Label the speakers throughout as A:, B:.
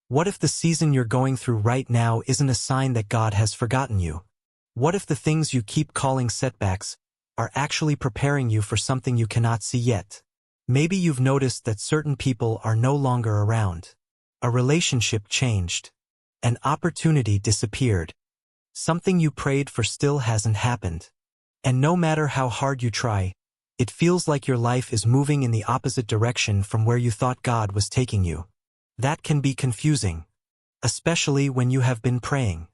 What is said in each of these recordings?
A: What if the season you're going through right now isn't a sign that God has forgotten you? What if the things you keep calling setbacks are actually preparing you for something you cannot see yet? Maybe you've noticed that certain people are no longer around. A relationship changed. An opportunity disappeared. Something you prayed for still hasn't happened. And no matter how hard you try, it feels like your life is moving in the opposite direction from where you thought God was taking you. That can be confusing, especially when you have been praying,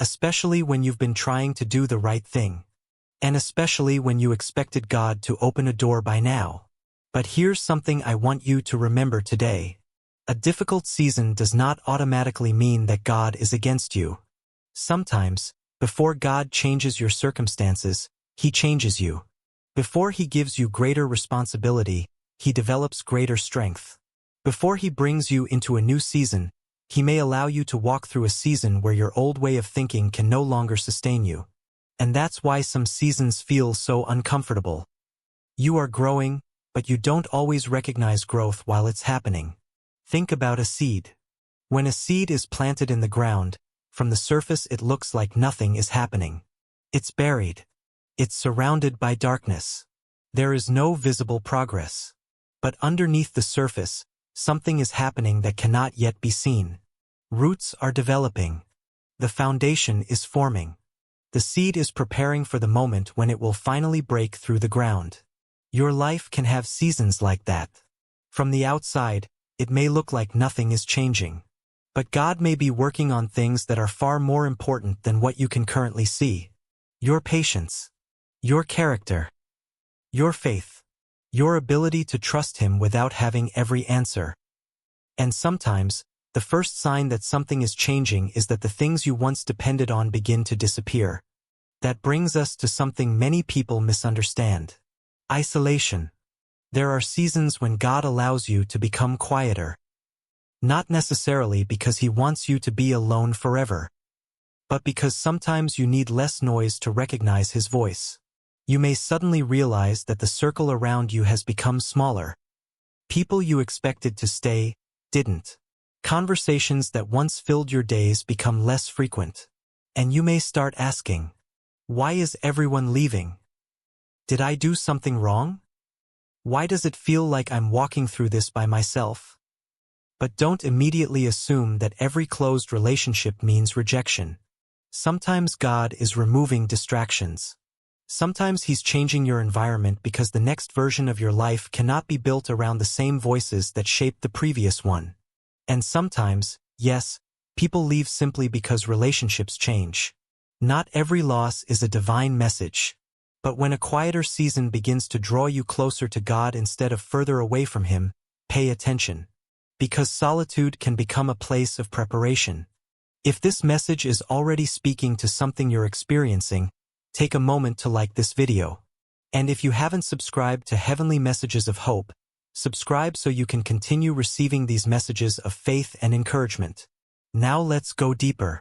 A: especially when you've been trying to do the right thing, and especially when you expected God to open a door by now. But here's something I want you to remember today. A difficult season does not automatically mean that God is against you. Sometimes, before God changes your circumstances, He changes you. Before He gives you greater responsibility, He develops greater strength. Before He brings you into a new season, He may allow you to walk through a season where your old way of thinking can no longer sustain you. And that's why some seasons feel so uncomfortable. You are growing, but you don't always recognize growth while it's happening. Think about a seed. When a seed is planted in the ground, from the surface it looks like nothing is happening. It's buried. It's surrounded by darkness. There is no visible progress. But underneath the surface, something is happening that cannot yet be seen. Roots are developing. The foundation is forming. The seed is preparing for the moment when it will finally break through the ground. Your life can have seasons like that. From the outside, it may look like nothing is changing. But God may be working on things that are far more important than what you can currently see. Your patience, your character, your faith, your ability to trust Him without having every answer. And sometimes, the first sign that something is changing is that the things you once depended on begin to disappear. That brings us to something many people misunderstand. Isolation. There are seasons when God allows you to become quieter. Not necessarily because He wants you to be alone forever, but because sometimes you need less noise to recognize His voice. You may suddenly realize that the circle around you has become smaller. People you expected to stay didn't. Conversations that once filled your days become less frequent. And you may start asking, why is everyone leaving? Did I do something wrong? Why does it feel like I'm walking through this by myself? But don't immediately assume that every closed relationship means rejection. Sometimes God is removing distractions. Sometimes He's changing your environment because the next version of your life cannot be built around the same voices that shaped the previous one. And sometimes, yes, people leave simply because relationships change. Not every loss is a divine message. But when a quieter season begins to draw you closer to God instead of further away from Him, pay attention. Because solitude can become a place of preparation. If this message is already speaking to something you're experiencing, take a moment to like this video. And if you haven't subscribed to Heavenly Messages of Hope, subscribe so you can continue receiving these messages of faith and encouragement. Now let's go deeper.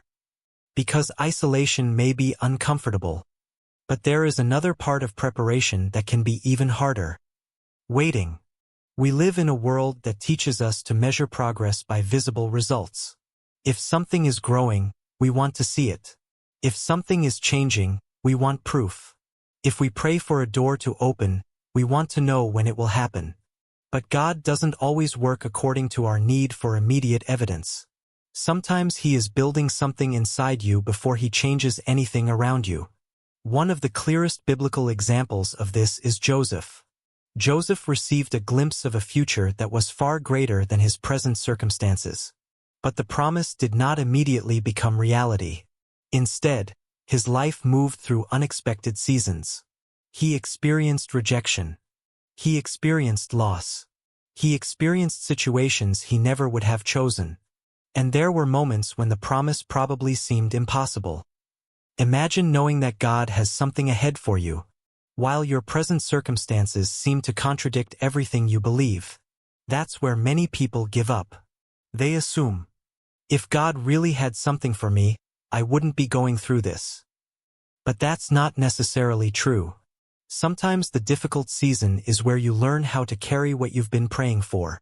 A: Because isolation may be uncomfortable, but there is another part of preparation that can be even harder. Waiting. We live in a world that teaches us to measure progress by visible results. If something is growing, we want to see it. If something is changing, we want proof. If we pray for a door to open, we want to know when it will happen. But God doesn't always work according to our need for immediate evidence. Sometimes He is building something inside you before He changes anything around you. One of the clearest biblical examples of this is Joseph. Joseph received a glimpse of a future that was far greater than his present circumstances. But the promise did not immediately become reality. Instead, his life moved through unexpected seasons. He experienced rejection. He experienced loss. He experienced situations he never would have chosen. And there were moments when the promise probably seemed impossible. Imagine knowing that God has something ahead for you, while your present circumstances seem to contradict everything you believe. That's where many people give up. They assume, if God really had something for me, I wouldn't be going through this. But that's not necessarily true. Sometimes the difficult season is where you learn how to carry what you've been praying for.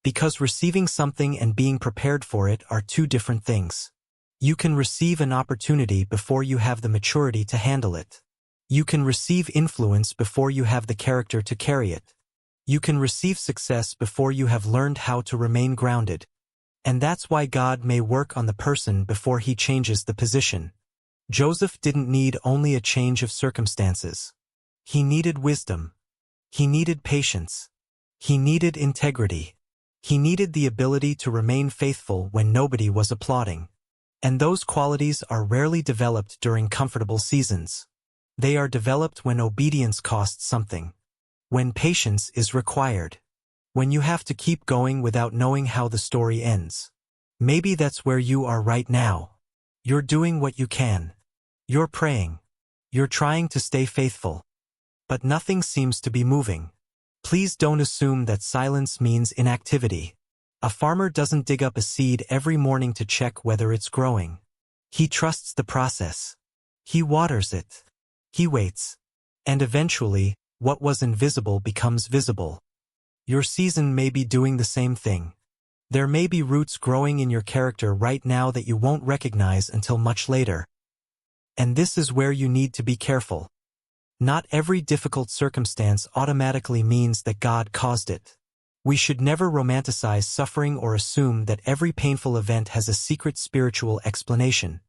A: Because receiving something and being prepared for it are two different things. You can receive an opportunity before you have the maturity to handle it. You can receive influence before you have the character to carry it. You can receive success before you have learned how to remain grounded. And that's why God may work on the person before he changes the position. Joseph didn't need only a change of circumstances. He needed wisdom. He needed patience. He needed integrity. He needed the ability to remain faithful when nobody was applauding. And those qualities are rarely developed during comfortable seasons. They are developed when obedience costs something. When patience is required. When you have to keep going without knowing how the story ends. Maybe that's where you are right now. You're doing what you can. You're praying. You're trying to stay faithful. But nothing seems to be moving. Please don't assume that silence means inactivity. A farmer doesn't dig up a seed every morning to check whether it's growing. He trusts the process. He waters it. He waits. And eventually, what was invisible becomes visible. Your season may be doing the same thing. There may be roots growing in your character right now that you won't recognize until much later. And this is where you need to be careful. Not every difficult circumstance automatically means that God caused it. We should never romanticize suffering or assume that every painful event has a secret spiritual explanation.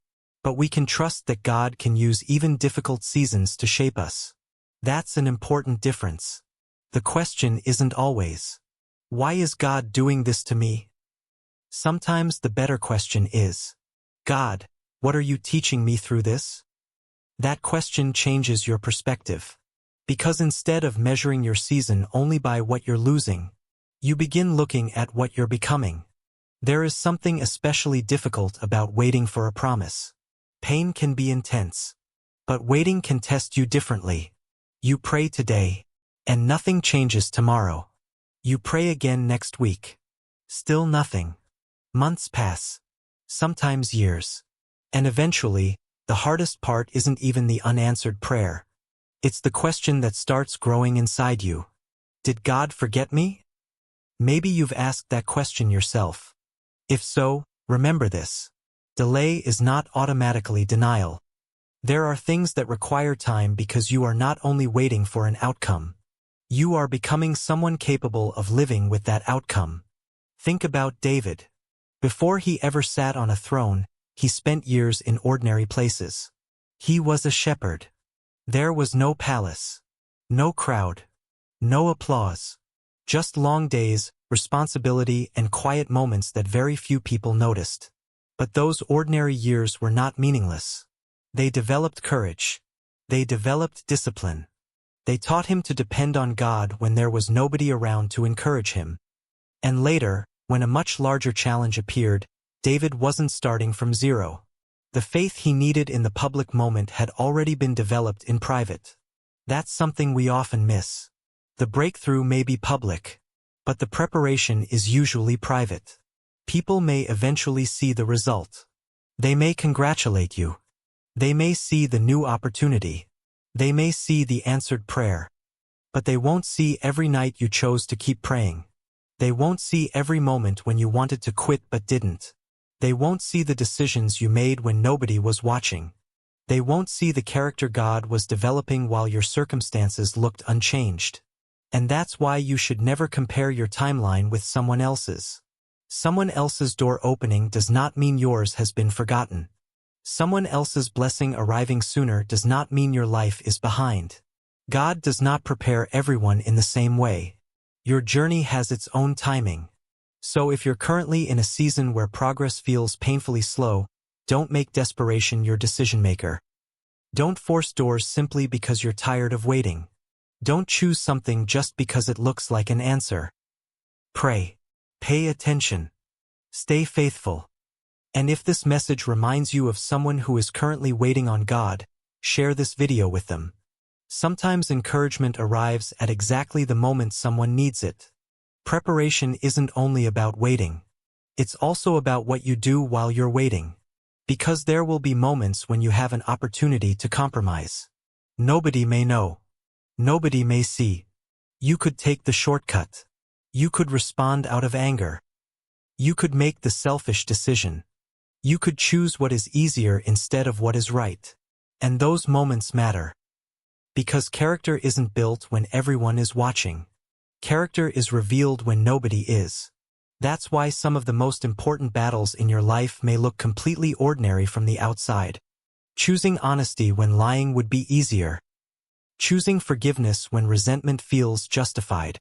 A: But we can trust that God can use even difficult seasons to shape us. That's an important difference. The question isn't always, why is God doing this to me? Sometimes the better question is, God, what are you teaching me through this? That question changes your perspective. Because instead of measuring your season only by what you're losing, you begin looking at what you're becoming. There is something especially difficult about waiting for a promise. Pain can be intense. But waiting can test you differently. You pray today, and nothing changes tomorrow. You pray again next week. Still nothing. Months pass. Sometimes years. And eventually, the hardest part isn't even the unanswered prayer. It's the question that starts growing inside you. Did God forget me? Maybe you've asked that question yourself. If so, remember this. Delay is not automatically denial. There are things that require time because you are not only waiting for an outcome. You are becoming someone capable of living with that outcome. Think about David. Before he ever sat on a throne, he spent years in ordinary places. He was a shepherd. There was no palace. No crowd. No applause. Just long days, responsibility, and quiet moments that very few people noticed. But those ordinary years were not meaningless. They developed courage. They developed discipline. They taught him to depend on God when there was nobody around to encourage him. And later, when a much larger challenge appeared, David wasn't starting from zero. The faith he needed in the public moment had already been developed in private. That's something we often miss. The breakthrough may be public, but the preparation is usually private. People may eventually see the result. They may congratulate you. They may see the new opportunity. They may see the answered prayer. But they won't see every night you chose to keep praying. They won't see every moment when you wanted to quit but didn't. They won't see the decisions you made when nobody was watching. They won't see the character God was developing while your circumstances looked unchanged. And that's why you should never compare your timeline with someone else's. Someone else's door opening does not mean yours has been forgotten. Someone else's blessing arriving sooner does not mean your life is behind. God does not prepare everyone in the same way. Your journey has its own timing. So if you're currently in a season where progress feels painfully slow, don't make desperation your decision maker. Don't force doors simply because you're tired of waiting. Don't choose something just because it looks like an answer. Pray. Pay attention. Stay faithful. And if this message reminds you of someone who is currently waiting on God, share this video with them. Sometimes encouragement arrives at exactly the moment someone needs it. Preparation isn't only about waiting. It's also about what you do while you're waiting. Because there will be moments when you have an opportunity to compromise. Nobody may know. Nobody may see. You could take the shortcut. You could respond out of anger. You could make the selfish decision. You could choose what is easier instead of what is right. And those moments matter. Because character isn't built when everyone is watching. Character is revealed when nobody is. That's why some of the most important battles in your life may look completely ordinary from the outside. Choosing honesty when lying would be easier. Choosing forgiveness when resentment feels justified.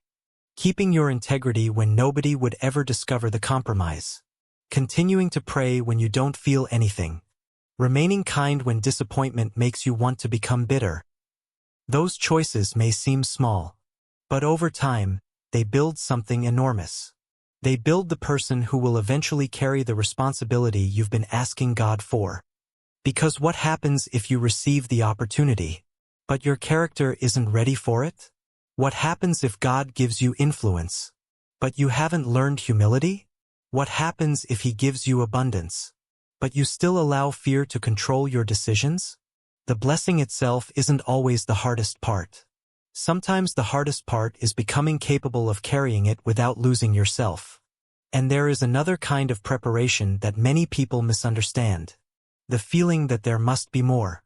A: Keeping your integrity when nobody would ever discover the compromise. Continuing to pray when you don't feel anything. Remaining kind when disappointment makes you want to become bitter. Those choices may seem small, but over time, they build something enormous. They build the person who will eventually carry the responsibility you've been asking God for. Because what happens if you receive the opportunity, but your character isn't ready for it? What happens if God gives you influence, but you haven't learned humility? What happens if He gives you abundance, but you still allow fear to control your decisions? The blessing itself isn't always the hardest part. Sometimes the hardest part is becoming capable of carrying it without losing yourself. And there is another kind of preparation that many people misunderstand. The feeling that there must be more.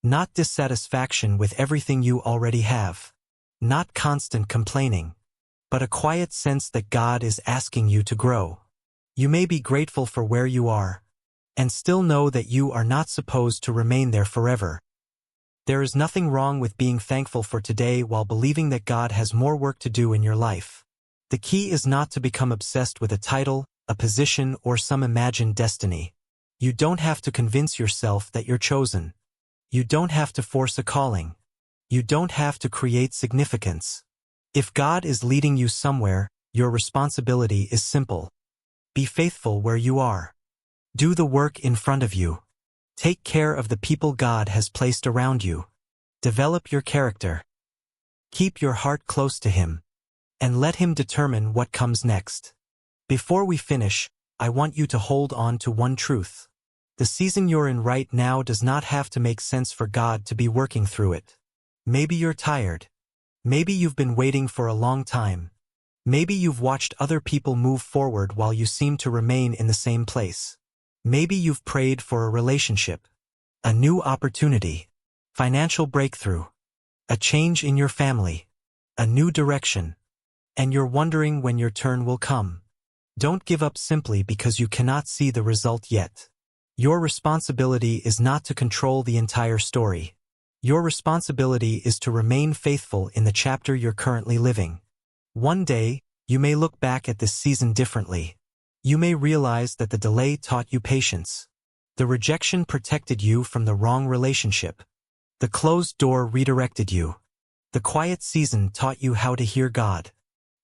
A: Not dissatisfaction with everything you already have. Not constant complaining. But a quiet sense that God is asking you to grow. You may be grateful for where you are, and still know that you are not supposed to remain there forever. There is nothing wrong with being thankful for today while believing that God has more work to do in your life. The key is not to become obsessed with a title, a position, or some imagined destiny. You don't have to convince yourself that you're chosen. You don't have to force a calling. You don't have to create significance. If God is leading you somewhere, your responsibility is simple. Be faithful where you are. Do the work in front of you. Take care of the people God has placed around you. Develop your character. Keep your heart close to Him. And let Him determine what comes next. Before we finish, I want you to hold on to one truth. The season you're in right now does not have to make sense for God to be working through it. Maybe you're tired. Maybe you've been waiting for a long time. Maybe you've watched other people move forward while you seem to remain in the same place. Maybe you've prayed for a relationship, a new opportunity, financial breakthrough, a change in your family, a new direction, and you're wondering when your turn will come. Don't give up simply because you cannot see the result yet. Your responsibility is not to control the entire story. Your responsibility is to remain faithful in the chapter you're currently living. One day, you may look back at this season differently. You may realize that the delay taught you patience. The rejection protected you from the wrong relationship. The closed door redirected you. The quiet season taught you how to hear God.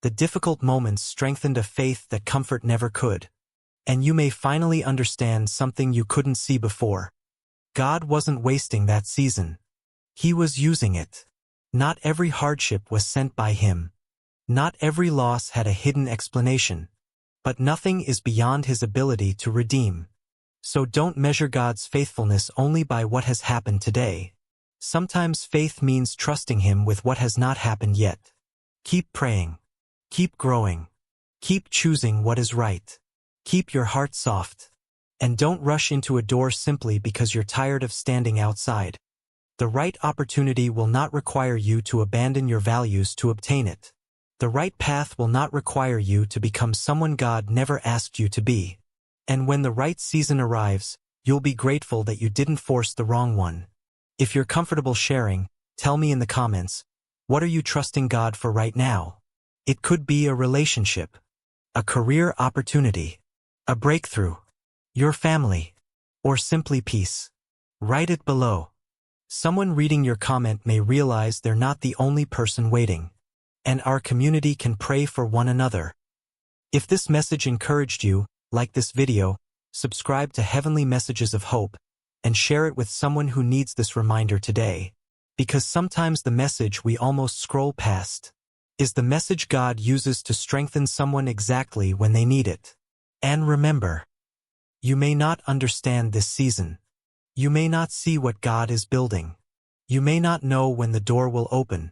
A: The difficult moments strengthened a faith that comfort never could. And you may finally understand something you couldn't see before. God wasn't wasting that season. He was using it. Not every hardship was sent by Him. Not every loss had a hidden explanation. But nothing is beyond His ability to redeem. So don't measure God's faithfulness only by what has happened today. Sometimes faith means trusting Him with what has not happened yet. Keep praying. Keep growing. Keep choosing what is right. Keep your heart soft. And don't rush into a door simply because you're tired of standing outside. The right opportunity will not require you to abandon your values to obtain it. The right path will not require you to become someone God never asked you to be. And when the right season arrives, you'll be grateful that you didn't force the wrong one. If you're comfortable sharing, tell me in the comments, what are you trusting God for right now? It could be a relationship, a career opportunity, a breakthrough, your family, or simply peace. Write it below. Someone reading your comment may realize they're not the only person waiting. And our community can pray for one another. If this message encouraged you, like this video, subscribe to Heavenly Messages of Hope, and share it with someone who needs this reminder today. Because sometimes the message we almost scroll past is the message God uses to strengthen someone exactly when they need it. And remember, you may not understand this season. You may not see what God is building. You may not know when the door will open.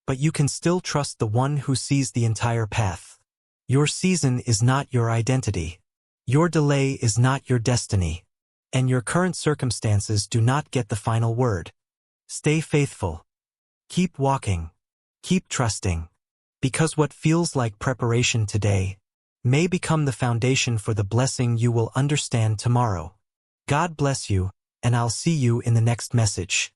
A: But you can still trust the one who sees the entire path. Your season is not your identity. Your delay is not your destiny. And your current circumstances do not get the final word. Stay faithful. Keep walking. Keep trusting. Because what feels like preparation today may become the foundation for the blessing you will understand tomorrow. God bless you, and I'll see you in the next message.